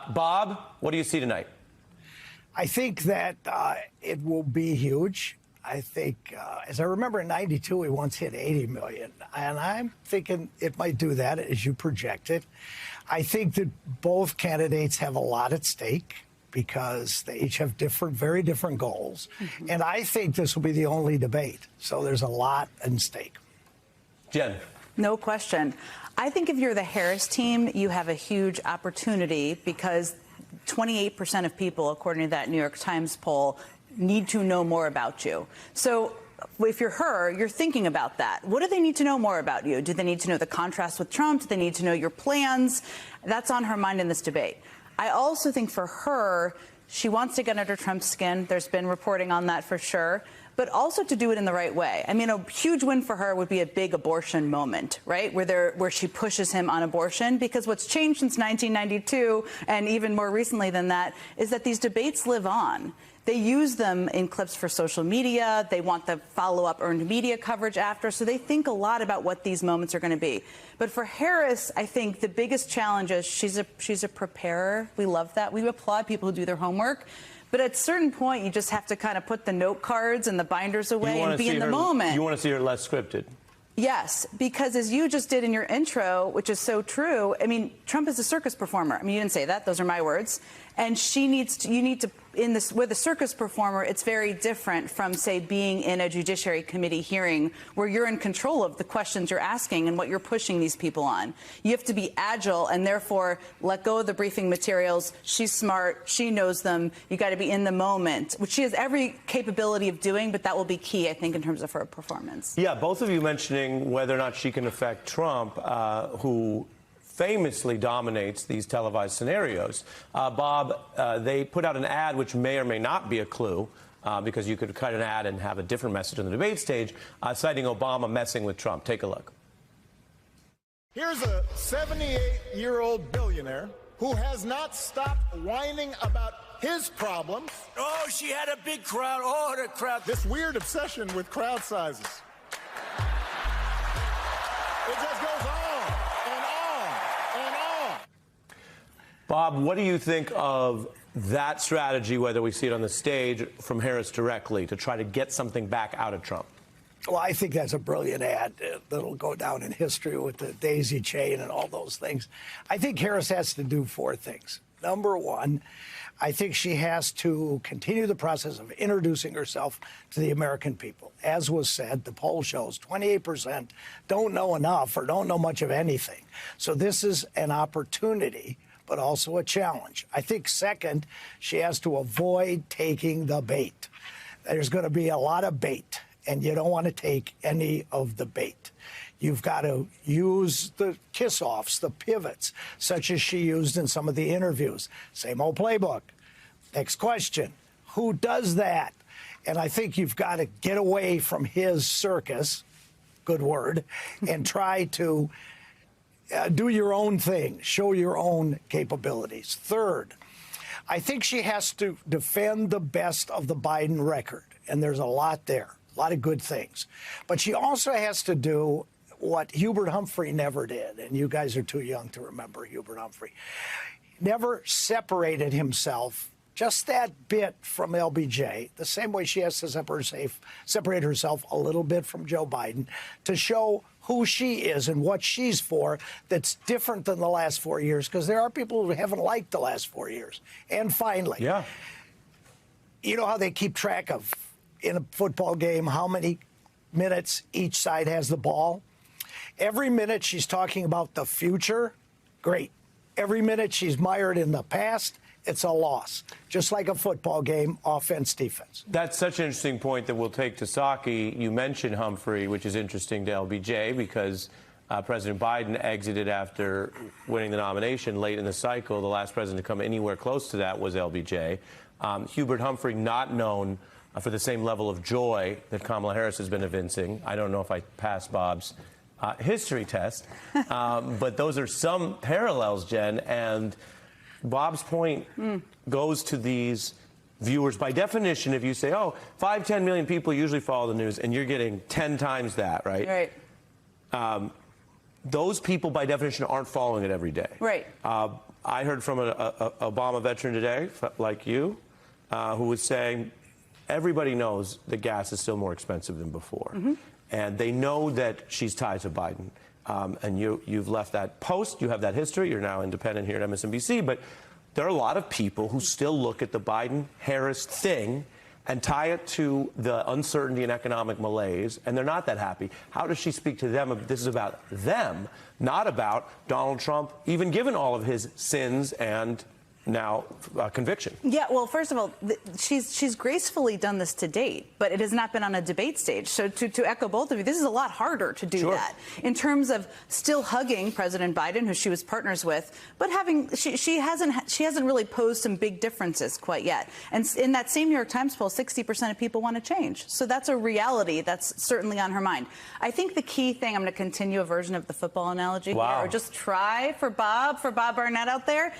Bob, what do you see tonight? I think that it will be huge. I think, as I remember in '92, we once hit 80 million. And I'm thinking it might do that as you projected. I think that both candidates have a lot at stake because they each have very different goals. Mm-hmm. And I think this will be the only debate. So there's a lot at stake. Jen. No question. I think if you're the Harris team, you have a huge opportunity because 28% of people, according to that New York Times poll, need to know more about you. So if you're her, you're thinking about that. What do they need to know more about you? Do they need to know the contrast with Trump? Do they need to know your plans? That's on her mind in this debate. I also think for her, she wants to get under Trump's skin. There's been reporting on that for sure. But also to do it in the right way. I mean, a huge win for her would be a big abortion moment, right? Where she pushes him on abortion. Because what's changed since 1992, and even more recently than that, is that these debates live on. They use them in clips for social media. They want the follow-up earned media coverage after. So they think a lot about what these moments are going to be. But for Harris, I think the biggest challenge is she's a preparer. We love that. We applaud people who do their homework. But at a certain point, you just have to kind of put the note cards and the binders away and be in the moment. You want to see her less scripted? Yes, because as you just did in your intro, which is so true, I mean, Trump is a circus performer. I mean, you didn't say that. Those are my words. And you need to, with a circus performer, it's very different from, say, being in a Judiciary Committee hearing where you're in control of the questions you're asking and what you're pushing these people on. You have to be agile and therefore let go of the briefing materials. She's smart. She knows them. You got to be in the moment, which she has every capability of doing, but that will be key, I think, in terms of her performance. Yeah, both of you mentioning whether or not she can affect Trump, who famously dominates these televised scenarios. Bob, they put out an ad which may or may not be a clue, because you could cut an ad and have a different message on the debate stage, citing Obama messing with Trump. Take a look. Here's a 78-year-old billionaire who has not stopped whining about his problems. Oh, she had a big crowd. Oh, the crowd. This weird obsession with crowd sizes. It just goes on and on and on. Bob, what do you think of that strategy, whether we see it on the stage from Harris directly, to try to get something back out of Trump? Well, I think that's a brilliant ad that'll go down in history with the daisy chain and all those things. I think Harris has to do four things. Number one, I think she has to continue the process of introducing herself to the American people. As was said, the poll shows 28% don't know enough or don't know much of anything. So this is an opportunity, but also a challenge. I think, second, she has to avoid taking the bait. There's going to be a lot of bait, and you don't want to take any of the bait. You've got to use the kiss-offs, the pivots, such as she used in some of the interviews. Same old playbook. Next question. Who does that? And I think you've got to get away from his circus, good word, and try to do your own thing, show your own capabilities. Third, I think she has to defend the best of the Biden record, and there's a lot there, a lot of good things. But she also has to do what Hubert Humphrey never did, and you guys are too young to remember Hubert Humphrey. Never separated himself just that bit from LBJ, the same way she has to separate herself a little bit from Joe Biden to show who she is and what she's for that's different than the last 4 years, because there are people who haven't liked the last 4 years. And finally, you know how they keep track of, in a football game, how many minutes each side has the ball? Every minute she's talking about the future, great. Every minute she's mired in the past, it's a loss. Just like a football game, offense, defense. That's such an interesting point that we'll take to Psaki. You mentioned Humphrey, which is interesting to LBJ because President Biden exited after winning the nomination late in the cycle. The last president to come anywhere close to that was LBJ. Hubert Humphrey, not known for the same level of joy that Kamala Harris has been evincing. I don't know if I passed Bob's history test, but those are some parallels, Jen. And Bob's point goes to these viewers. By definition, if you say, oh, 5-10 million people usually follow the news, and you're getting 10 times that, right? Right. Those people, by definition, aren't following it every day. Right. I heard from an Obama veteran today, like you, who was saying everybody knows that gas is still more expensive than before. And they know that she's tied to Biden. And you've left that post. You have that history. You're now independent here at MSNBC. But there are a lot of people who still look at the Biden-Harris thing and tie it to the uncertainty and economic malaise, and they're not that happy. How does she speak to them? This is about them, not about Donald Trump, even given all of his sins and now conviction. Yeah, well, first of all, she's gracefully done this to date, but it has not been on a debate stage. So to echo both of you, this is a lot harder to do that in terms of still hugging President Biden, who she was partners with, but she hasn't really posed some big differences quite yet. And in that same New York Times poll, 60% of people want to change. So that's a reality that's certainly on her mind. I think the key thing, I'm going to continue a version of the football analogy here, or just try for Bob Barnett out there.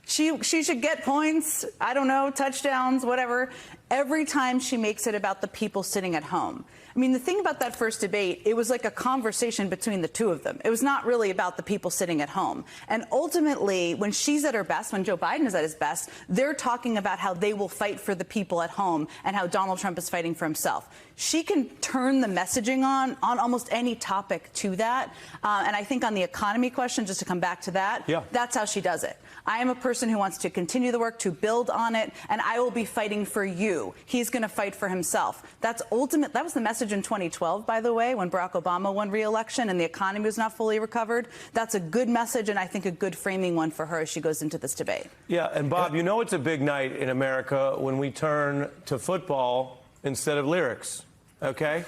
She should get points, I don't know, touchdowns, whatever, every time she makes it about the people sitting at home. I mean, the thing about that first debate, it was like a conversation between the two of them. It was not really about the people sitting at home. And ultimately, when she's at her best, when Joe Biden is at his best, they're talking about how they will fight for the people at home and how Donald Trump is fighting for himself. She can turn the messaging on almost any topic to that. And I think on the economy question, just to come back to that, that's how she does it. I am a person who wants to continue the work, to build on it, and I will be fighting for you. He's going to fight for himself. That's ultimate. That was the message in 2012, by the way, when Barack Obama won re-election and the economy was not fully recovered. That's a good message, and I think a good framing one for her as she goes into this debate. Yeah, and Bob, you know it's a big night in America when we turn to football instead of lyrics, okay?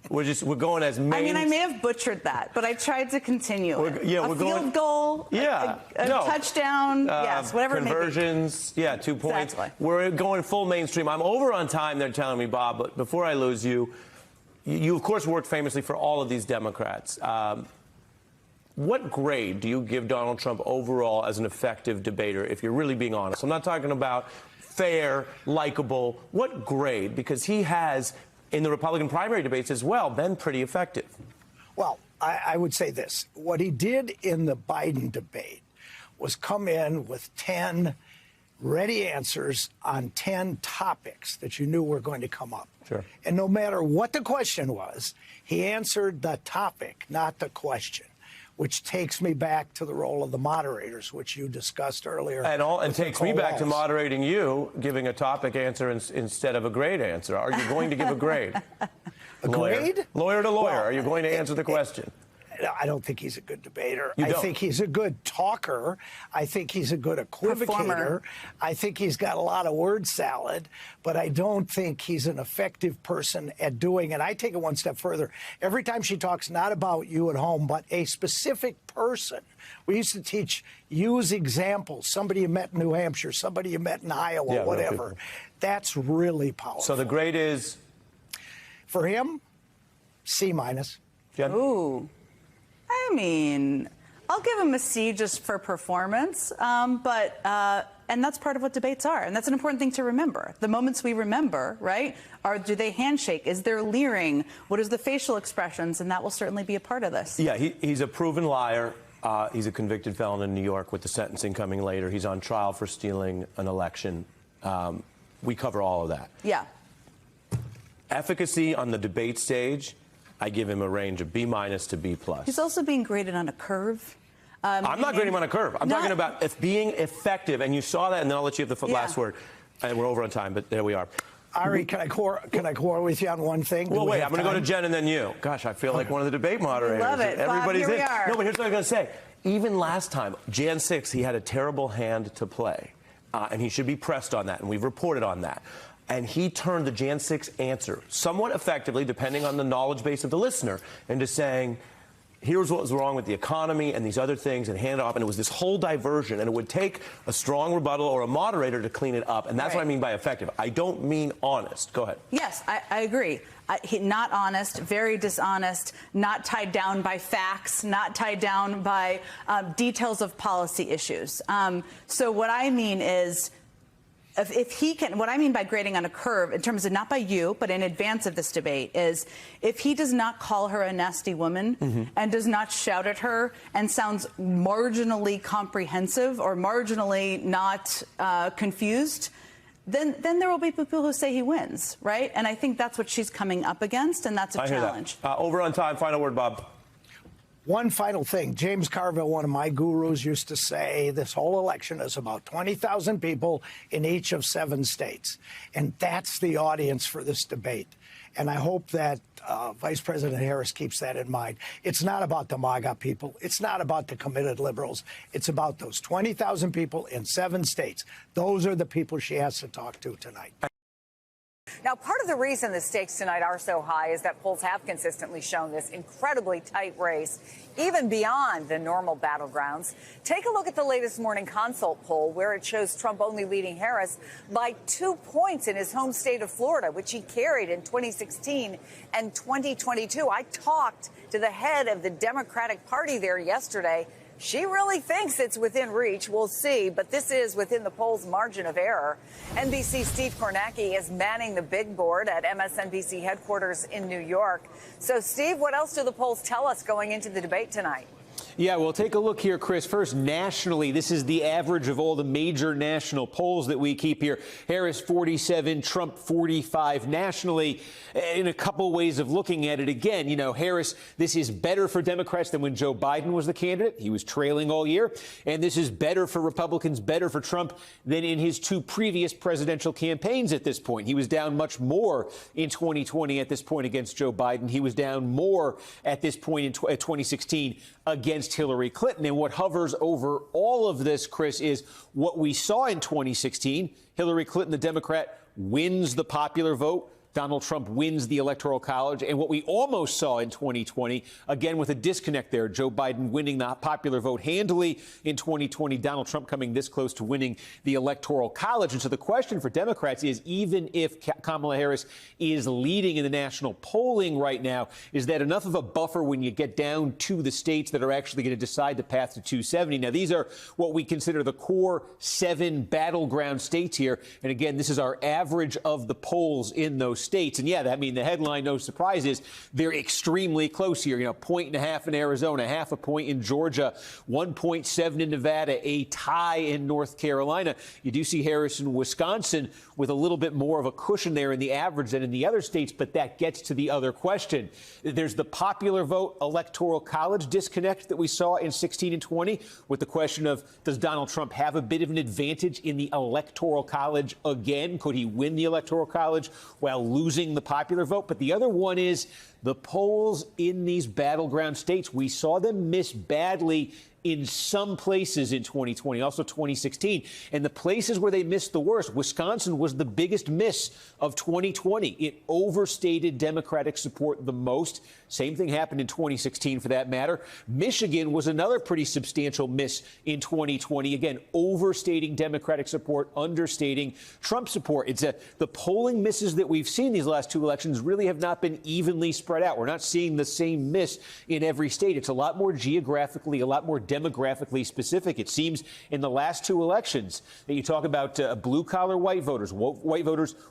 We're going as main. I mean, I may have butchered that, but I tried to continue. We're a field goal, a touchdown, yes, whatever conversions, it may be. 2 points. Exactly. We're going full mainstream. I'm over on time, they're telling me, Bob, but before I lose you, you of course worked famously for all of these Democrats. What grade do you give Donald Trump overall as an effective debater, if you're really being honest? I'm not talking about fair, likable. What grade? Because he has, in the Republican primary debates as well, been pretty effective. Well, I would say this. What he did in the Biden debate was come in with 10 ready answers on 10 topics that you knew were going to come up. Sure. And no matter what the question was, he answered the topic, not the question, which takes me back to the role of the moderators, which you discussed earlier. And takes me back to moderating you, giving a topic answer instead of a grade answer. Are you going to give a grade? A grade? Lawyer to lawyer. Are you going to answer the question? I don't think he's a good debater. You I don't? think he's a good talker. I think he's a good equivocator. Performer. I think he's got a lot of word salad, but I don't think he's an effective person at doing it. I take it one step further. Every time she talks not about you at home, but a specific person. We used to teach, use examples. Somebody you met in New Hampshire, somebody you met in Iowa, whatever. That's really powerful. So the grade is? For him, C-. Jen? Ooh. I mean, I'll give him a C just for performance, and that's part of what debates are, and that's an important thing to remember. The moments we remember, right, do they handshake? Is there leering? What is the facial expressions? And that will certainly be a part of this. Yeah, he's a proven liar. He's a convicted felon in New York with the sentencing coming later. He's on trial for stealing an election. We cover all of that. Yeah. Efficacy on the debate stage, I give him a range of B- to B+. He's also being graded on a curve. I'm not grading him on a curve. I'm talking about being effective, and you saw that, and then I'll let you have the last word. And we're over on time, but there we are. Ari, can I quarrel with you on one thing? Well, wait, I'm going to go to Jen and then you. Gosh, I feel like one of the debate moderators. Love it. Everybody's Bob, here in. we are. No, but here's what I'm going to say. Even last time, Jan 6, he had a terrible hand to play, and he should be pressed on that, and we've reported on that. And he turned the Jan 6 answer somewhat effectively, depending on the knowledge base of the listener, into saying, here's what was wrong with the economy and these other things, and hand it off. And it was this whole diversion, and it would take a strong rebuttal or a moderator to clean it up. And that's what I mean by effective. I don't mean honest. Go ahead. Yes, I agree. Not honest, very dishonest, not tied down by facts, not tied down by details of policy issues. So what I mean is, if he can, what I mean by grading on a curve, in terms of not by you, but in advance of this debate, is if he does not call her a nasty woman and does not shout at her and sounds marginally comprehensive or marginally not confused, then there will be people who say he wins, right? And I think that's what she's coming up against, and that's a challenge. Over on time. Final word, Bob. One final thing. James Carville, one of my gurus, used to say this whole election is about 20,000 people in each of 7 states. And that's the audience for this debate. And I hope that Vice President Harris keeps that in mind. It's not about the MAGA people. It's not about the committed liberals. It's about those 20,000 people in 7 states. Those are the people she has to talk to tonight. Now, part of the reason the stakes tonight are so high is that polls have consistently shown this incredibly tight race, even beyond the normal battlegrounds. Take a look at the latest Morning Consult poll, where it shows Trump only leading Harris by 2 points in his home state of Florida, which he carried in 2016 and 2022. I talked to the head of the Democratic Party there yesterday. She really thinks it's within reach. We'll see. But this is within the poll's margin of error. NBC's Steve Kornacki is manning the big board at MSNBC headquarters in New York. So, Steve, what else do the polls tell us going into the debate tonight? Yeah, well, take a look here, Chris. First, nationally, this is the average of all the major national polls that we keep here. Harris 47, Trump 45 nationally. In a couple ways of looking at it, again, you know, Harris, this is better for Democrats than when Joe Biden was the candidate. He was trailing all year. And this is better for Republicans, better for Trump than in his 2 previous presidential campaigns at this point. He was down much more in 2020 at this point against Joe Biden. He was down more at this point in 2016 against Hillary Clinton. And what hovers over all of this, Chris, is what we saw in 2016. Hillary Clinton, the Democrat, wins the popular vote. Donald Trump wins the Electoral College. And what we almost saw in 2020, again with a disconnect there, Joe Biden winning the popular vote handily in 2020, Donald Trump coming this close to winning the Electoral College. And so the question for Democrats is, even if Kamala Harris is leading in the national polling right now, is that enough of a buffer when you get down to the states that are actually going to decide the path to 270? Now, these are what we consider the core 7 battleground states here. And again, this is our average of the polls in those states. And yeah, I mean, the headline, no surprise, is they're extremely close here. You know, 1.5 in Arizona, 0.5 point in Georgia, 1.7 in Nevada, a tie in North Carolina. You do see Harris in Wisconsin with a little bit more of a cushion there in the average than in the other states. But that gets to the other question. There's the popular vote Electoral College disconnect that we saw in 16 and 20 with the question of, does Donald Trump have a bit of an advantage in the Electoral College again? Could he win the Electoral College while losing the popular vote? But the other one is the polls in these battleground states. We saw them miss badly in some places in 2020, also 2016. And the places where they missed the worst, Wisconsin was the biggest miss of 2020. It overstated Democratic support the most. Same thing happened in 2016 for that matter. Michigan was another pretty substantial miss in 2020. Again, overstating Democratic support, understating Trump support. It's the polling misses that we've seen these last 2 elections really have not been evenly spread out. We're not seeing the same miss in every state. It's a lot more geographically, a lot more demographically specific. It seems in the last 2 elections that you talk about blue-collar white voters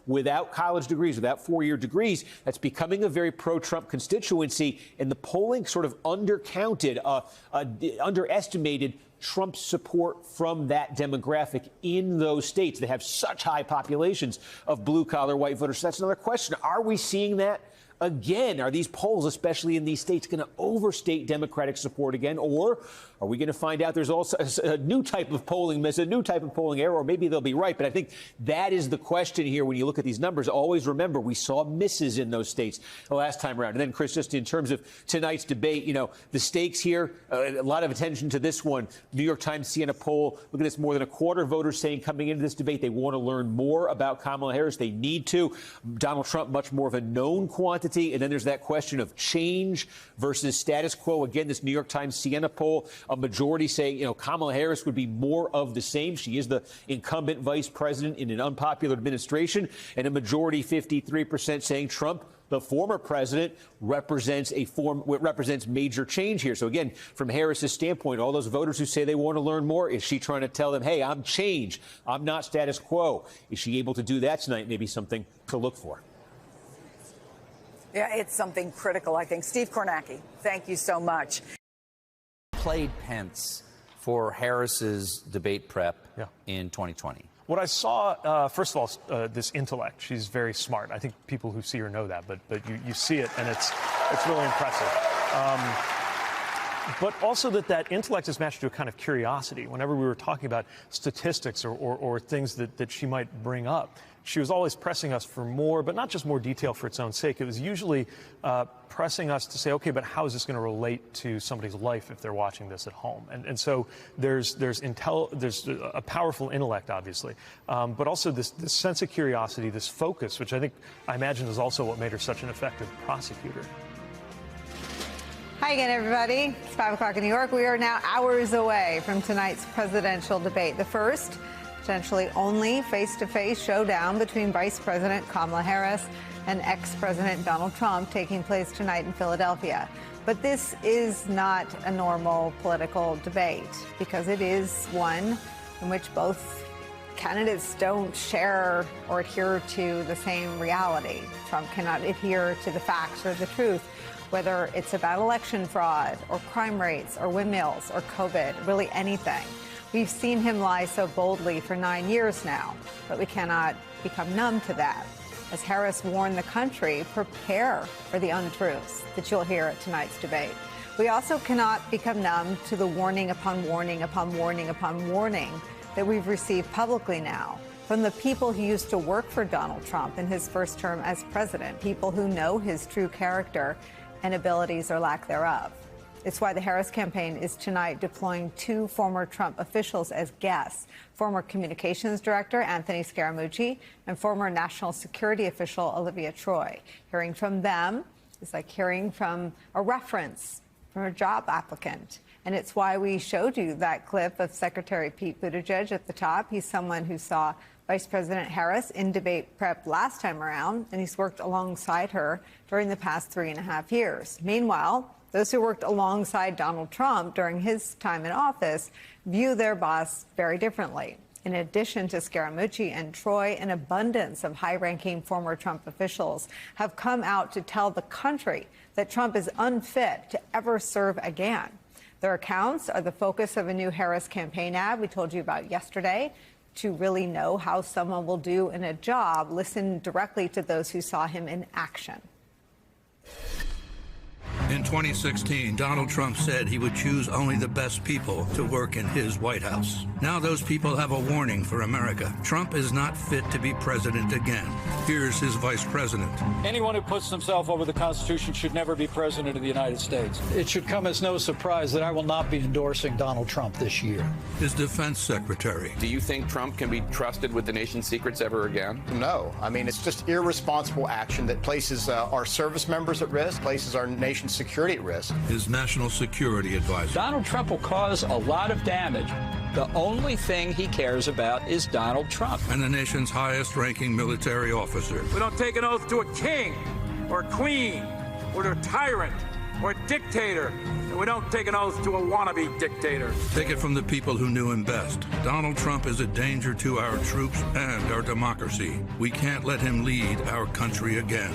without college degrees, without 4-year degrees. That's becoming a very pro-Trump constituency, and the polling sort of underestimated Trump's support from that demographic in those states that have such high populations of blue-collar white voters. So that's another question. Are we seeing that again? Are these polls, especially in these states, going to overstate Democratic support again? Or are we going to find out there's also a new type of polling miss, a new type of polling error, or maybe they'll be right? But I think that is the question here when you look at these numbers. Always remember, we saw misses in those states the last time around. And then, Chris, just in terms of tonight's debate, you know, the stakes here, a lot of attention to this one. New York Times Siena poll, look at this, more than a quarter of voters saying coming into this debate they want to learn more about Kamala Harris. They need to. Donald Trump, much more of a known quantity quantity, and then there's that question of change versus status quo. Again, this New York Times Siena poll, a majority saying, Kamala Harris would be more of the same. She is the incumbent vice president in an unpopular administration, and a majority, 53%, saying Trump, the former president, represents major change here. So again, from Harris's standpoint, all those voters who say they want to learn more, is she trying to tell them, hey, I'm change, I'm not status quo? Is she able to do that tonight? Maybe something to look for. Yeah, it's something critical, I think. Steve Kornacki, thank you so much. Played Pence for Harris's debate prep in 2020. What I saw, first of all, this intellect. She's very smart. I think people who see her know that, but you see it, and it's really impressive. But also that intellect is matched to a kind of curiosity. Whenever we were talking about statistics or things that she might bring up, she was always pressing us for more, but not just more detail for its own sake. It was usually pressing us to say, okay, but how is this going to relate to somebody's life if they're watching this at home? And so there's a powerful intellect, obviously, but also this sense of curiosity, this focus, which I imagine is also what made her such an effective prosecutor. Hi again, everybody. It's 5 o'clock in New York. We are now hours away from tonight's presidential debate. The first, potentially only face-to-face showdown between Vice President Kamala Harris and ex-President Donald Trump taking place tonight in Philadelphia. But this is not a normal political debate because it is one in which both candidates don't share or adhere to the same reality. Trump cannot adhere to the facts or the truth, whether it's about election fraud or crime rates or windmills or COVID, really anything. We've seen him lie so boldly for 9 years now, but we cannot become numb to that. As Harris warned the country, prepare for the untruths that you'll hear at tonight's debate. We also cannot become numb to the warning upon warning upon warning upon warning that we've received publicly now from the people who used to work for Donald Trump in his first term as president, people who know his true character and abilities or lack thereof. It's why the Harris campaign is tonight deploying 2 former Trump officials as guests, former communications director Anthony Scaramucci and former national security official Olivia Troy. Hearing from them is like hearing from a reference from a job applicant. And it's why we showed you that clip of Secretary Pete Buttigieg at the top. He's someone who saw Vice President Harris in debate prep last time around, and he's worked alongside her during the past 3.5 years. Meanwhile, those who worked alongside Donald Trump during his time in office view their boss very differently. In addition to Scaramucci and Troy, an abundance of high-ranking former Trump officials have come out to tell the country that Trump is unfit to ever serve again. Their accounts are the focus of a new Harris campaign ad we told you about yesterday. To really know how someone will do in a job, listen directly to those who saw him in action. In 2016, Donald Trump said he would choose only the best people to work in his White House. Now those people have a warning for America. Trump is not fit to be president again. Here's his vice president. Anyone who puts himself over the Constitution should never be president of the United States. It should come as no surprise that I will not be endorsing Donald Trump this year. His defense secretary. Do you think Trump can be trusted with the nation's secrets ever again? No. I mean, it's just irresponsible action that places our service members at risk, places our nation's security at risk. His national security advisor. Donald Trump will cause a lot of damage. The only thing he cares about is Donald Trump. And the nation's highest ranking military officer. We don't take an oath to a king or a queen or to a tyrant or a dictator. And we don't take an oath to a wannabe dictator. Take it from the people who knew him best. Donald Trump is a danger to our troops and our democracy. We can't let him lead our country again.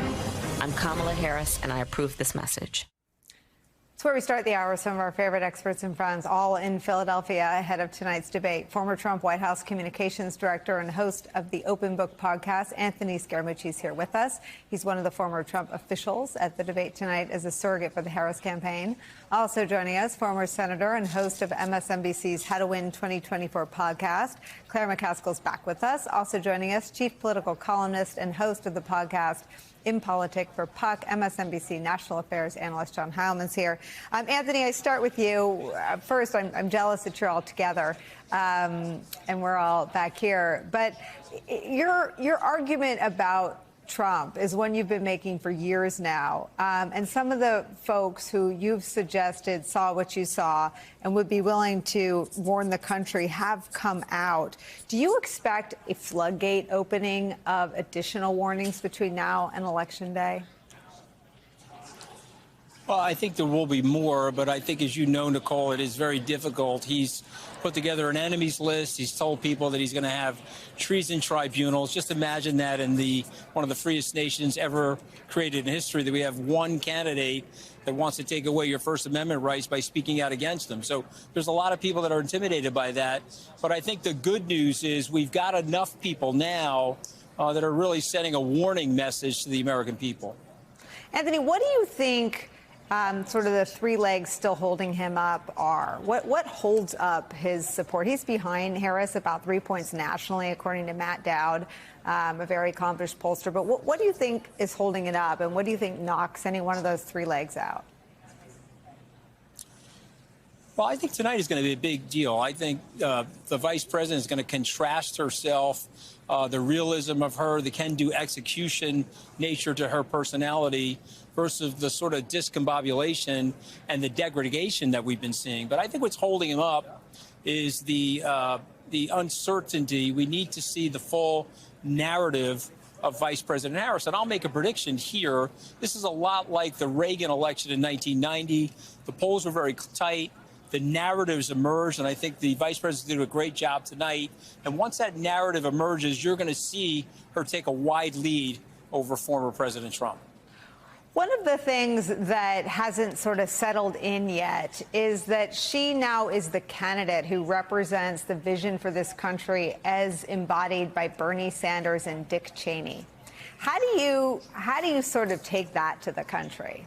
I'm Kamala Harris, and I approve this message. It's where we start the hour. Some of our favorite experts and friends all in Philadelphia ahead of tonight's debate. Former Trump White House communications director and host of the Open Book podcast, Anthony Scaramucci, is here with us. He's one of the former Trump officials at the debate tonight as a surrogate for the Harris campaign. Also joining us, former senator and host of MSNBC's How to Win 2024 podcast, Claire McCaskill's back with us. Also joining us, chief political columnist and host of the podcast In Politic for Puck, MSNBC national affairs analyst John Heilman's here. Anthony, I start with you. First, I'm jealous that you're all together and we're all back here. But your argument about Trump is one you've been making for years now. And some of the folks who you've suggested saw what you saw and would be willing to warn the country have come out. Do you expect a floodgate opening of additional warnings between now and Election Day? Well, I think there will be more, but I think, as you know, Nicole, it is very difficult. He's put together an enemies list. He's told people that he's going to have treason tribunals. Just imagine that in one of the freest nations ever created in history, that we have one candidate that wants to take away your First Amendment rights by speaking out against them. So there's a lot of people that are intimidated by that. But I think the good news is we've got enough people now that are really sending a warning message to the American people. Anthony, what do you think sort of the three legs still holding him up are? What holds up his support? He's behind Harris about 3 points nationally, according to Matt Dowd, a very accomplished pollster. But what do you think is holding it up, and what do you think knocks any one of those three legs out? Well, I think tonight is going to be a big deal. I think the vice president is going to contrast herself, the realism of her, the can-do execution nature to her personality versus the sort of discombobulation and the degradation that we've been seeing. But I think what's holding him up is the uncertainty. We need to see the full narrative of Vice President Harris. And I'll make a prediction here. This is a lot like the Reagan election in 1990. The polls were very tight. The narratives emerged, and I think the vice president did a great job tonight. And once that narrative emerges, you're going to see her take a wide lead over former President Trump. One of the things that hasn't sort of settled in yet is that she now is the candidate who represents the vision for this country as embodied by Bernie Sanders and Dick Cheney. How do you sort of take that to the country?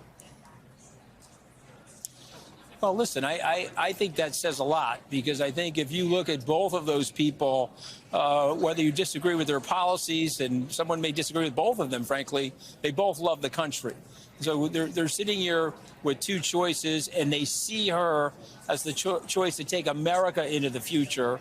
Well, listen, I think that says a lot, because I think if you look at both of those people, whether you disagree with their policies, and someone may disagree with both of them, frankly, they both love the country. So they're sitting here with two choices, and they see her as the choice to take America into the future.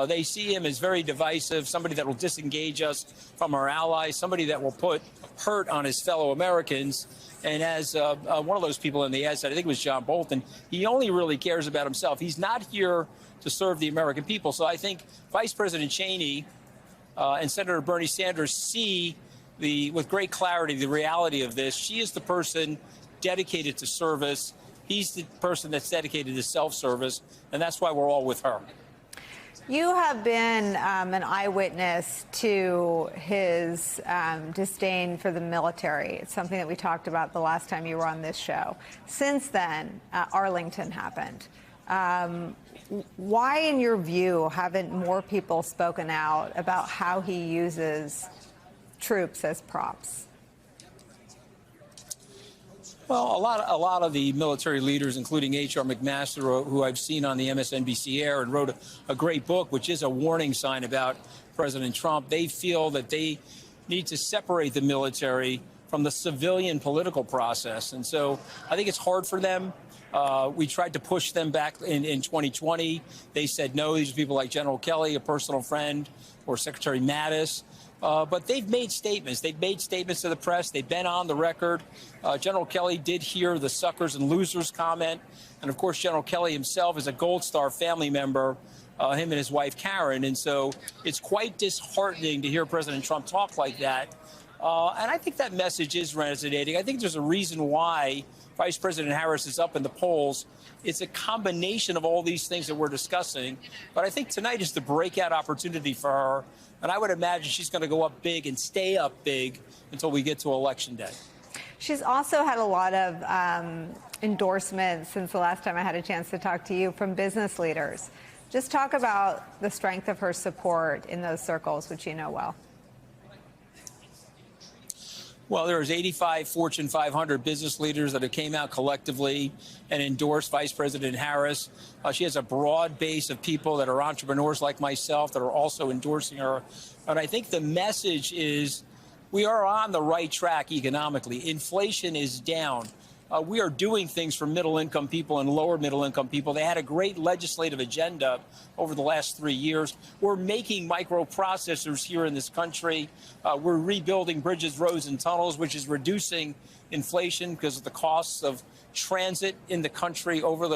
They see him as very divisive, somebody that will disengage us from our allies, somebody that will put hurt on his fellow Americans. And as one of those people in the ad said, I think it was John Bolton, he only really cares about himself. He's not here to serve the American people. So I think Vice President Cheney and Senator Bernie Sanders see with great clarity the reality of this. She is the person dedicated to service. He's the person that's dedicated to self-service, and that's why we're all with her. You have been an eyewitness to his disdain for the military. It's something that we talked about the last time you were on this show. Since then, Arlington happened. Why, in your view, haven't more people spoken out about how he uses troops as props? Well, a lot of the military leaders, including H.R. McMaster, who I've seen on the MSNBC air and wrote a great book, which is a warning sign about President Trump, they feel that they need to separate the military from the civilian political process. And so I think it's hard for them. We tried to push them back in 2020. They said no. These are people like General Kelly, a personal friend, or Secretary Mattis. But they've made statements. They've made statements to the press. They've been on the record. General Kelly did hear the suckers and losers comment. And, of course, General Kelly himself is a Gold Star family member, him and his wife, Karen. And so it's quite disheartening to hear President Trump talk like that. And I think that message is resonating. I think there's a reason why Vice President Harris is up in the polls. It's a combination of all these things that we're discussing. But I think tonight is the breakout opportunity for her. And I would imagine she's going to go up big and stay up big until we get to Election Day. She's also had a lot of endorsements since the last time I had a chance to talk to you from business leaders. Just talk about the strength of her support in those circles, which you know well. Well, there's 85 Fortune 500 business leaders that have came out collectively and endorsed Vice President Harris. She has a broad base of people that are entrepreneurs like myself that are also endorsing her. And I think the message is we are on the right track economically. Inflation is down. We are doing things for middle-income people and lower middle-income people. They had a great legislative agenda over the last 3 years. We're making microprocessors here in this country. We're rebuilding bridges, roads, and tunnels, which is reducing inflation because of the costs of transit in the country over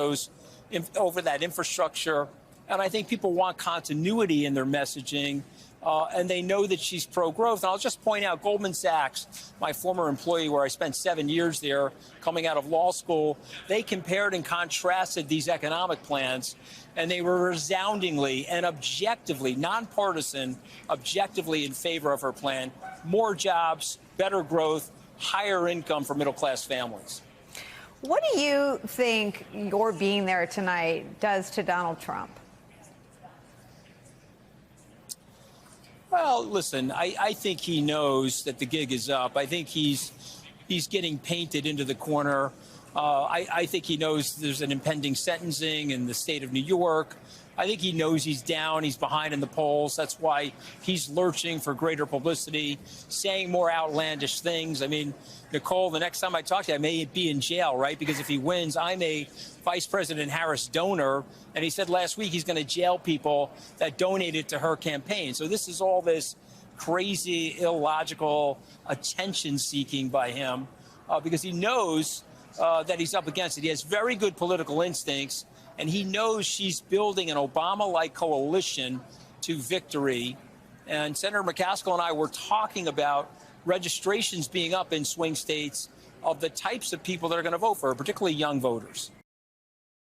that infrastructure. And I think people want continuity in their messaging. And they know that she's pro-growth. And I'll just point out Goldman Sachs, my former employee where I spent 7 years there coming out of law school, they compared and contrasted these economic plans, and they were resoundingly and objectively, nonpartisan, objectively in favor of her plan. More jobs, better growth, higher income for middle-class families. What do you think your being there tonight does to Donald Trump? Well, listen, I think he knows that the gig is up. I think he's getting painted into the corner. I think he knows there's an impending sentencing in the state of New York. I think he knows he's down. He's behind in the polls. That's why he's lurching for greater publicity, saying more outlandish things. I mean, Nicole, the next time I talk to you, I may be in jail, right? Because if he wins, I'm a Vice President Harris donor. And he said last week he's going to jail people that donated to her campaign. So this is all this crazy, illogical attention seeking by him because he knows that he's up against it. He has very good political instincts, and he knows she's building an Obama-like coalition to victory. And Senator McCaskill and I were talking about registrations being up in swing states of the types of people that are going to vote for her, particularly young voters.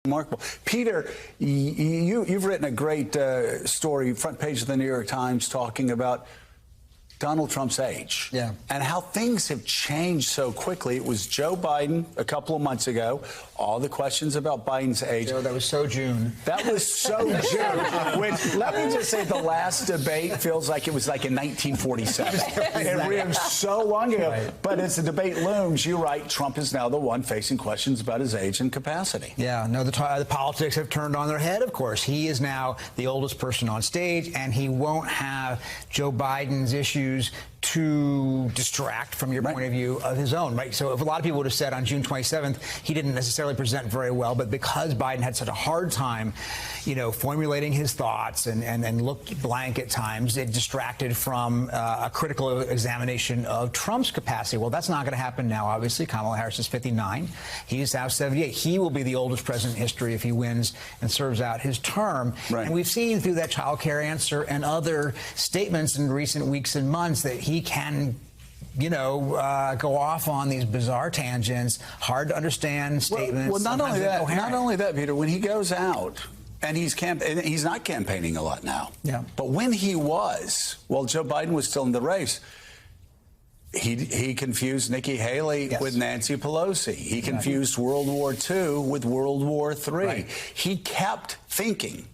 Remarkable. Peter, you've written a great story, front page of the New York Times, talking about Donald Trump's age. Yeah. And how things have changed so quickly. It was Joe Biden a couple of months ago. All the questions about Biden's age. Joe, that was so June. That was so June. Which, let me just say, the last debate feels like it was like in 1947. It was so long ago. Right. But as the debate looms, you're right, Trump is now the one facing questions about his age and capacity. Yeah, no, the politics have turned on their head, of course. He is now the oldest person on stage, and he won't have Joe Biden's issues to distract from your point of view of his own, right? So if a lot of people would have said on June 27th, he didn't necessarily present very well, but because Biden had such a hard time, formulating his thoughts and looked blank at times, it distracted from a critical examination of Trump's capacity. Well, that's not going to happen now, obviously. Kamala Harris is 59. He is now 78. He will be the oldest president in history if he wins and serves out his term. Right. And we've seen through that child care answer and other statements in recent weeks and months that he can go off on these bizarre tangents, hard to understand statements. Well, not only that, Peter, when he goes out, and he's not campaigning a lot now. Yeah. But when he was, while Joe Biden was still in the race, he confused Nikki Haley with Nancy Pelosi. He confused World War II with World War III. Right. He kept thinking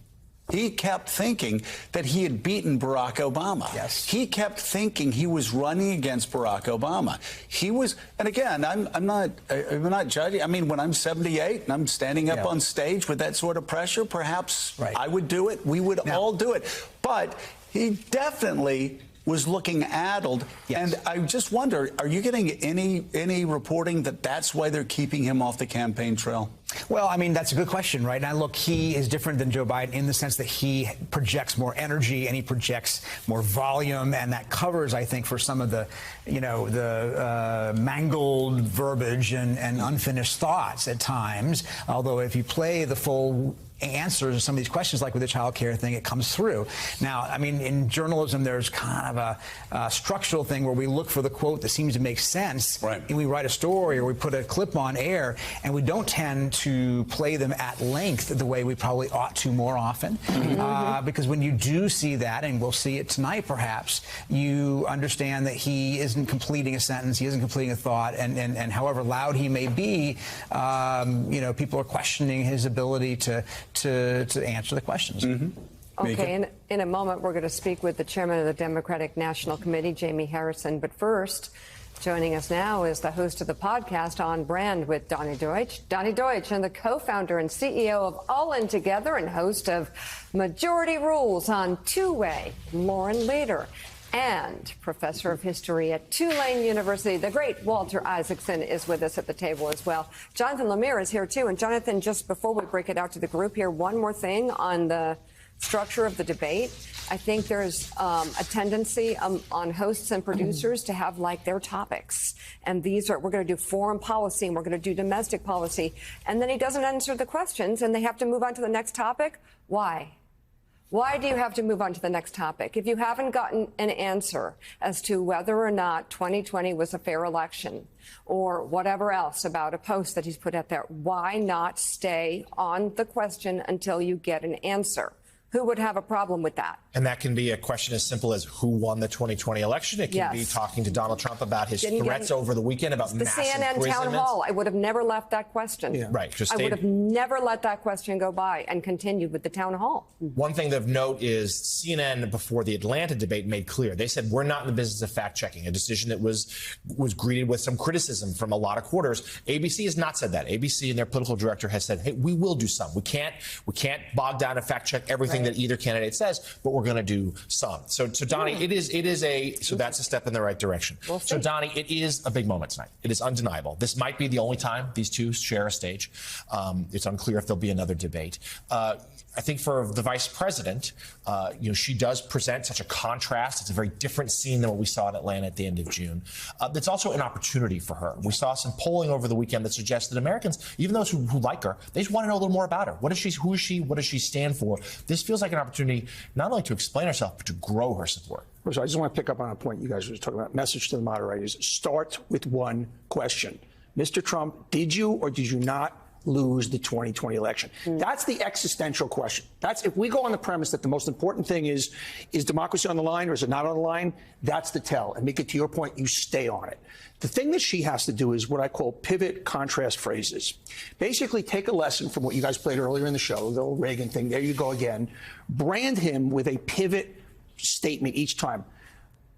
that he had beaten Barack Obama. Yes. He kept thinking he was running against Barack Obama. He was, and again, I'm not judging. I mean, when I'm 78 and I'm standing up on stage with that sort of pressure, perhaps I would do it. We would all do it. But he definitely was looking addled. Yes. And I just wonder, are you getting any reporting that that's why they're keeping him off the campaign trail? Well, I mean, that's a good question, right? Now, look, he is different than Joe Biden in the sense that he projects more energy and he projects more volume, and that covers, I think, for some of the, the mangled verbiage and unfinished thoughts at times. Although if you play the full answers to some of these questions, like with the child care thing, it comes through. Now, I mean, in journalism, there's kind of a structural thing where we look for the quote that seems to make sense, and we write a story or we put a clip on air, and we don't tend to play them at length the way we probably ought to more often. Because when you do see that, and we'll see it tonight perhaps, you understand that he isn't completing a sentence, he isn't completing a thought, and however loud he may be, people are questioning his ability to answer the questions. Okay, in a moment, we're going to speak with the chairman of the Democratic National Committee, Jamie Harrison. But first, joining us now is the host of the podcast On Brand with Donny Deutsch. Donny Deutsch, and the co-founder and CEO of All In Together and host of Majority Rules on Two Way, Lauren Leader. And professor of history at Tulane University, the great Walter Isaacson, is with us at the table as well. Jonathan Lemire is here, too. And, Jonathan, just before we break it out to the group here, one more thing on the structure of the debate. I think there's a tendency on hosts and producers to have, like, their topics. And these are, we're going to do foreign policy and we're going to do domestic policy. And then he doesn't answer the questions and they have to move on to the next topic. Why? Why do you have to move on to the next topic? If you haven't gotten an answer as to whether or not 2020 was a fair election or whatever else about a post that he's put out there, why not stay on the question until you get an answer? Who would have a problem with that? And that can be a question as simple as who won the 2020 election. It can be talking to Donald Trump about his threats over the weekend about the massive CNN town hall. I would have never left that question. Right. I would have never let that question go by and continued with the town hall. One thing of note is CNN, before the Atlanta debate, made clear. They said, we're not in the business of fact-checking, a decision that was greeted with some criticism from a lot of quarters. ABC has not said that. ABC and their political director has said, hey, we will do some. We can't bog down and fact-check everything that either candidate says, but we're going to do some. So Donnie, so that's a step in the right direction. So Donnie, it is a big moment tonight. It is undeniable. This might be the only time these two share a stage. It's unclear if there'll be another debate. I think for the vice president, she does present such a contrast. It's a very different scene than what we saw in Atlanta at the end of June. It's also an opportunity for her. We saw some polling over the weekend that suggests that Americans, even those who like her, they just want to know a little more about her. What is she? Who is she? What does she stand for? This feels like an opportunity not only to explain herself, but to grow her support. So I just want to pick up on a point you guys were talking about. Message to the moderators. Start with one question. Mr. Trump, did you or did you not lose the 2020 election? That's the existential question. That's if we go on the premise that the most important thing is democracy on the line or is it not on the line? That's the tell. And Mika, to your point, you stay on it. The thing that she has to do is what I call pivot contrast phrases. Basically take a lesson from what you guys played earlier in the show, the old Reagan thing. There you go again. Brand him with a pivot statement each time.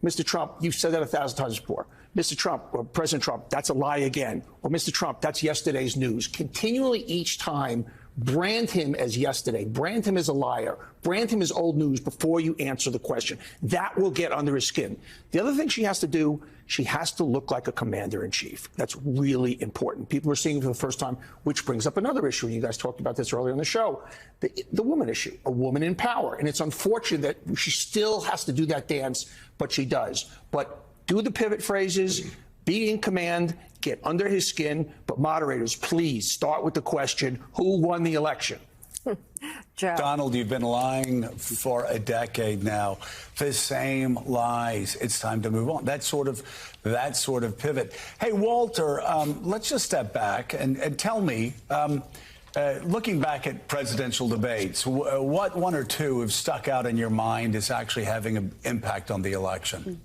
Mr. Trump, you've said that 1,000 times before. Mr. Trump, or President Trump, that's a lie again. Or Mr. Trump, that's yesterday's news. Continually each time, brand him as yesterday. Brand him as a liar. Brand him as old news before you answer the question. That will get under his skin. The other thing she has to do, she has to look like a commander-in-chief. That's really important. People are seeing it for the first time, which brings up another issue. You guys talked about this earlier in the show, the woman issue, a woman in power. And it's unfortunate that she still has to do that dance, but she does. But do the pivot phrases, be in command, get under his skin. But moderators, please start with the question, who won the election? Donald, you've been lying for a decade now. The same lies. It's time to move on. That sort of pivot. Hey, Walter, let's just step back and tell me, looking back at presidential debates, what one or two have stuck out in your mind as actually having an impact on the election?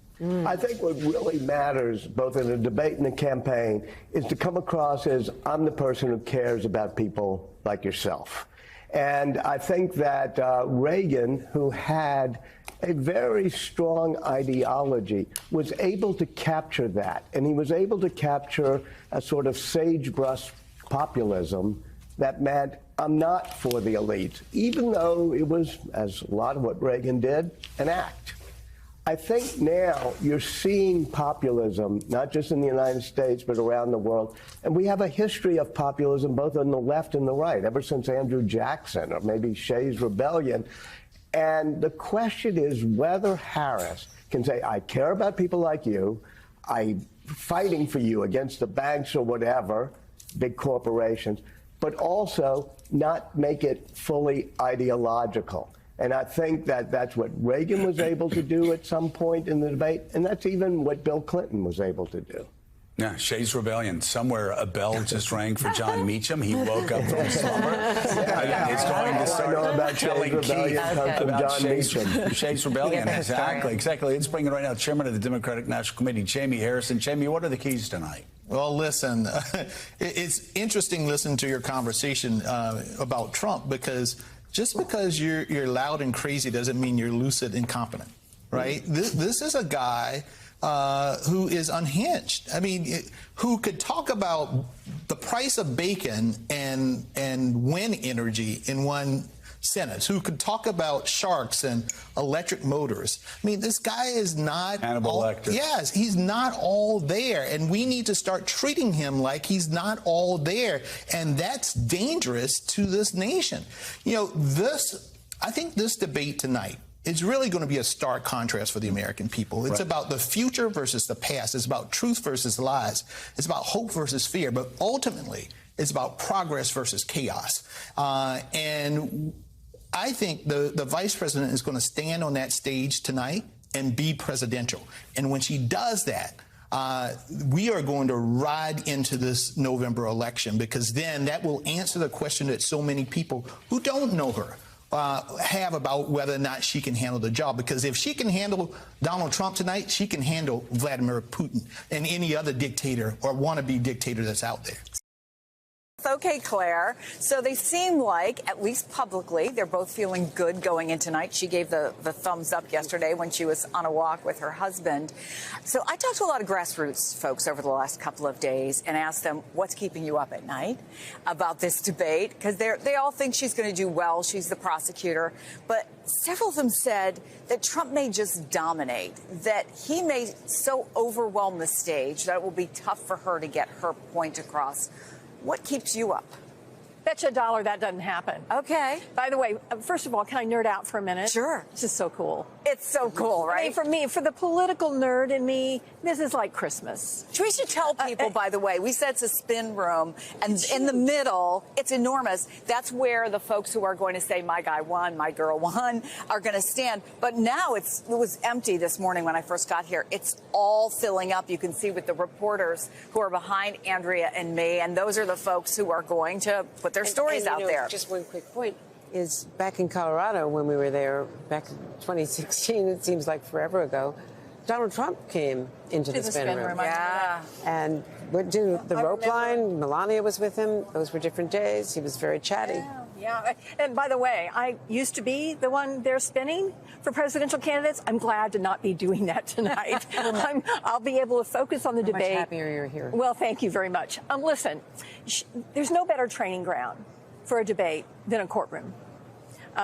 I think what really matters, both in a debate and a campaign, is to come across as I'm the person who cares about people like yourself. And I think that Reagan, who had a very strong ideology, was able to capture that. And he was able to capture a sort of sagebrush populism that meant I'm not for the elite, even though it was, as a lot of what Reagan did, an act. I think now you're seeing populism, not just in the United States, but around the world. And we have a history of populism both on the left and the right, ever since Andrew Jackson or maybe Shays' Rebellion. And the question is whether Harris can say, I care about people like you, I'm fighting for you against the banks or whatever, big corporations, but also not make it fully ideological. And I think that that's what Reagan was able to do at some point in the debate, and that's even what Bill Clinton was able to do. Yeah, Shays' Rebellion. Somewhere a bell just rang for John Meacham. He woke up from slumber. It's going to start telling Keith about Shays' Rebellion. Exactly. Let's bring it right now. Chairman of the Democratic National Committee, Jamie Harrison. Jamie, what are the keys tonight? Well, listen, it's interesting listening to your conversation about Trump, because just because you're loud and crazy doesn't mean you're lucid and competent, right? This is a guy who is unhinged. I mean, who could talk about the price of bacon and win energy in one sentence, who could talk about sharks and electric motors. I mean, this guy is not Hannibal Lecter. Yes, he's not all there, and we need to start treating him like he's not all there, and that's dangerous to this nation. You know, I think this debate tonight is really going to be a stark contrast for the American people. It's about the future versus the past. It's about truth versus lies. It's about hope versus fear, but ultimately, it's about progress versus chaos. And I think the vice president is going to stand on that stage tonight and be presidential. And when she does that, we are going to ride into this November election, because then that will answer the question that so many people who don't know her have about whether or not she can handle the job. Because if she can handle Donald Trump tonight, she can handle Vladimir Putin and any other dictator or wannabe dictator that's out there. Okay, Claire. So they seem like, at least publicly, they're both feeling good going in tonight. She gave the thumbs up yesterday when she was on a walk with her husband. So I talked to a lot of grassroots folks over the last couple of days and asked them what's keeping you up at night about this debate, because they all think she's going to do well. She's the prosecutor. But several of them said that Trump may just dominate, that he may so overwhelm the stage that it will be tough for her to get her point across. What keeps you up? Bet you $1 that doesn't happen. Okay. By the way, first of all, can I nerd out for a minute? Sure. This is so cool. It's so cool, right? I mean, for the political nerd in me, this is like Christmas. We should tell people, by the way, we said it's a spin room, and in the middle, it's enormous. That's where the folks who are going to say, my guy won, my girl won, are going to stand. But now it was empty this morning when I first got here. It's all filling up. You can see with the reporters who are behind Andrea and me, and those are the folks who are going to put their stories out there. Just one quick point is, back in Colorado when we were there back in 2016, it seems like forever ago, Donald Trump came into the spin room. Yeah. And went to the rope line. Melania was with him. Those were different days. He was very chatty. Yeah. And by the way, I used to be the one there spinning for presidential candidates. I'm glad to not be doing that tonight. I'll be able to focus on the debate. Much happier you're here. Well, thank you very much. Listen, there's no better training ground for a debate than a courtroom.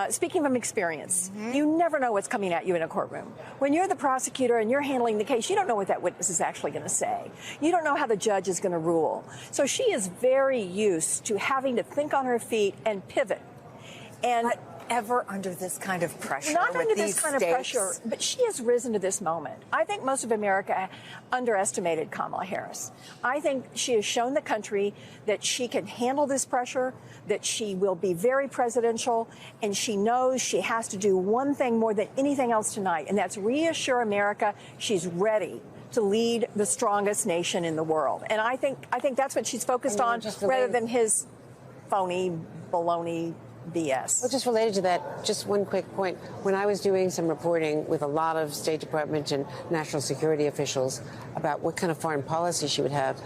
Speaking from experience, you never know what's coming at you in a courtroom. When you're the prosecutor and you're handling the case, you don't know what that witness is actually going to say. You don't know how the judge is going to rule. So she is very used to having to think on her feet and pivot. And not ever under this kind of pressure. Not with under these this kind of stakes. pressure, but she has risen to this moment. I think most of America underestimated Kamala Harris. I think she has shown the country that she can handle this pressure, that she will be very presidential, and she knows she has to do one thing more than anything else tonight, and that's reassure America she's ready to lead the strongest nation in the world. And I think that's what she's focused on, rather than his phony, baloney BS. Well, just related to that, just one quick point. When I was doing some reporting with a lot of State Department and national security officials about what kind of foreign policy she would have,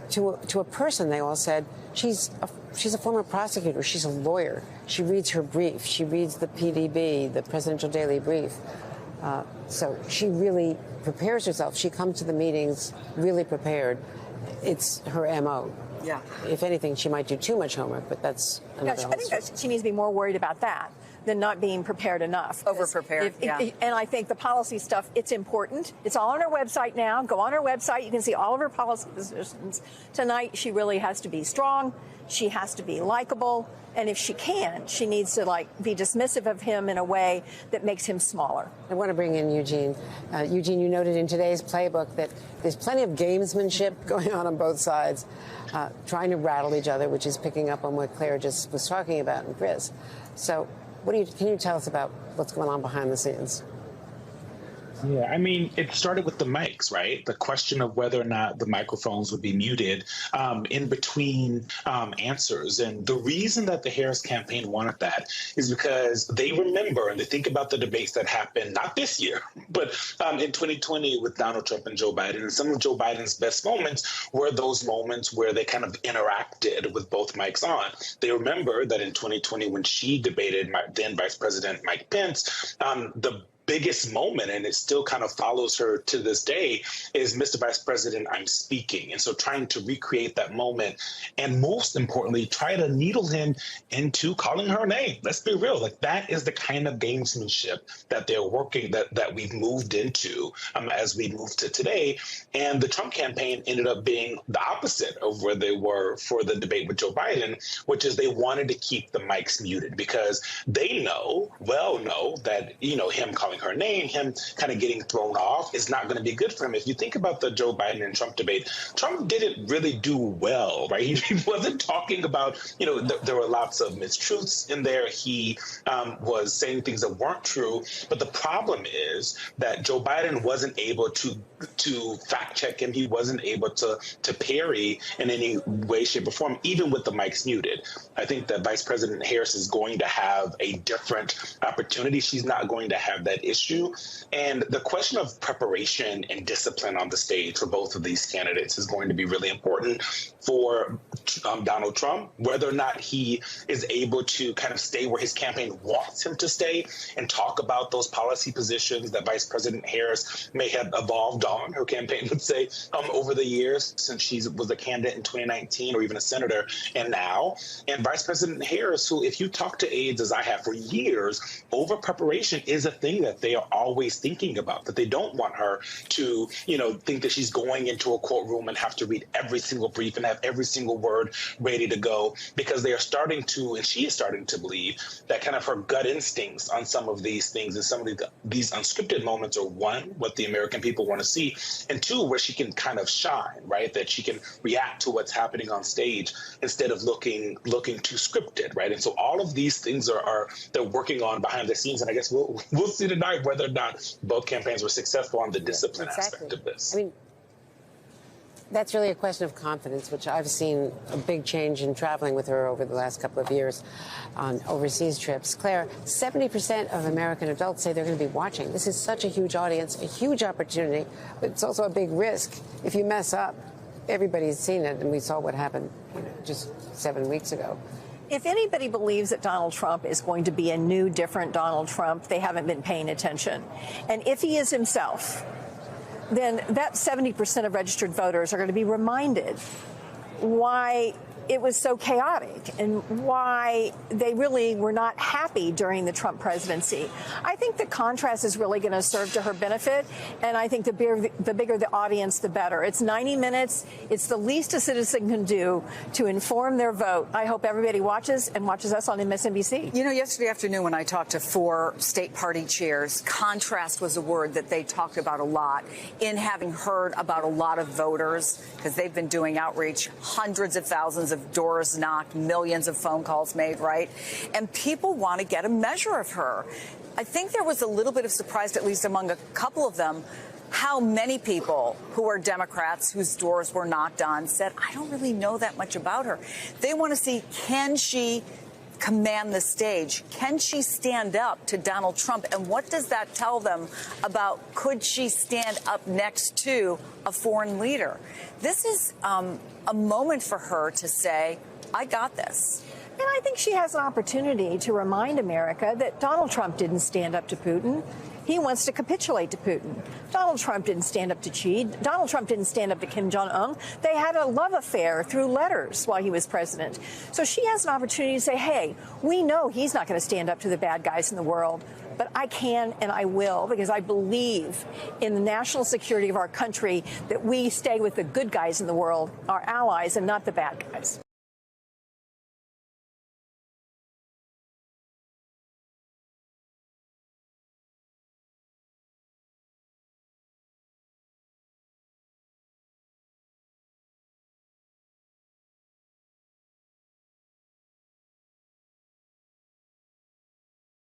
to a person, they all said, she's a former prosecutor. She's a lawyer. She reads her brief. She reads the PDB, the Presidential Daily Brief. So she really prepares herself. She comes to the meetings really prepared. It's her MO. Yeah. If anything, she might do too much homework, but that's another I think that she needs to be more worried about that than not being prepared enough. Over-prepared, And I think the policy stuff, it's important. It's all on her website now. Go on her website. You can see all of her policy positions. Tonight, she really has to be strong. She has to be likable. And if she can, she needs to be dismissive of him in a way that makes him smaller. I want to bring in Eugene. Eugene, you noted in today's playbook that there's plenty of gamesmanship going on both sides, trying to rattle each other, which is picking up on what Claire just was talking about, and Chris. So can you tell us about what's going on behind the scenes? Yeah, I mean, it started with the mics, right? The question of whether or not the microphones would be muted in between answers. And the reason that the Harris campaign wanted that is because they remember and they think about the debates that happened, not this year, but in 2020 with Donald Trump and Joe Biden. And some of Joe Biden's best moments were those moments where they kind of interacted with both mics on. They remember that in 2020, when she debated then Vice President Mike Pence, the biggest moment, and it still kind of follows her to this day, is Mr. Vice President, I'm speaking. And so trying to recreate that moment, and most importantly, try to needle him into calling her name. Let's be real. Like, that is the kind of gamesmanship that they're working, that we've moved into as we move to today. And the Trump campaign ended up being the opposite of where they were for the debate with Joe Biden, which is they wanted to keep the mics muted because they know that, him calling her name, him kind of getting thrown off is not going to be good for him. If you think about the Joe Biden and Trump debate, Trump didn't really do well, right? He wasn't talking about, there were lots of mistruths in there. He was saying things that weren't true. But the problem is that Joe Biden wasn't able to fact check him. He wasn't able to parry in any way, shape, or form, even with the mics muted. I think that Vice President Harris is going to have a different opportunity. She's not going to have that issue. And the question of preparation and discipline on the stage for both of these candidates is going to be really important for Donald Trump, whether or not he is able to kind of stay where his campaign wants him to stay and talk about those policy positions that Vice President Harris may have evolved on, her campaign would say, over the years since she was a candidate in 2019 or even a senator and now. And Vice President Harris, who, if you talk to aides as I have for years, over preparation is a thing that they are always thinking about, that they don't want her to, think that she's going into a courtroom and have to read every single brief and have every single word ready to go, because they are starting to, and she is starting to believe that kind of her gut instincts on some of these things and some of these unscripted moments are, one, what the American people want to see, and two, where she can kind of shine, right? That she can react to what's happening on stage instead of looking too scripted, right? And so all of these things they're working on behind the scenes, and I guess we'll see tonight whether or not both campaigns were successful on the discipline aspect of this. I mean, that's really a question of confidence, which I've seen a big change in traveling with her over the last couple of years on overseas trips. Claire, 70% of American adults say they're going to be watching. This is such a huge audience, a huge opportunity, but it's also a big risk. If you mess up, everybody's seen it, and we saw what happened just 7 weeks ago. If anybody believes that Donald Trump is going to be a new, different Donald Trump, they haven't been paying attention. And if he is himself, then that 70% of registered voters are going to be reminded why it was so chaotic and why they really were not happy during the Trump presidency. I think the contrast is really going to serve to her benefit, and I think the bigger the audience, the better. It's 90 minutes. It's the least a citizen can do to inform their vote. I hope everybody watches us on MSNBC. Yesterday afternoon when I talked to 4 state party chairs, contrast was a word that they talked about a lot in having heard about a lot of voters, because they've been doing outreach, hundreds of thousands of doors knocked, millions of phone calls made, right? And people want to get a measure of her. I think there was a little bit of surprise, at least among a couple of them, how many people who are Democrats whose doors were knocked on said, I don't really know that much about her. They want to see, can she command the stage? Can she stand up to Donald Trump? And what does that tell them about, could she stand up next to a foreign leader? This is a moment for her to say, I got this. And I think she has an opportunity to remind America that Donald Trump didn't stand up to Putin. He wants to capitulate to Putin. Donald Trump didn't stand up to Xi. Donald Trump didn't stand up to Kim Jong-un. They had a love affair through letters while he was president. So she has an opportunity to say, hey, we know he's not going to stand up to the bad guys in the world, but I can and I will, because I believe in the national security of our country, that we stay with the good guys in the world, our allies, and not the bad guys.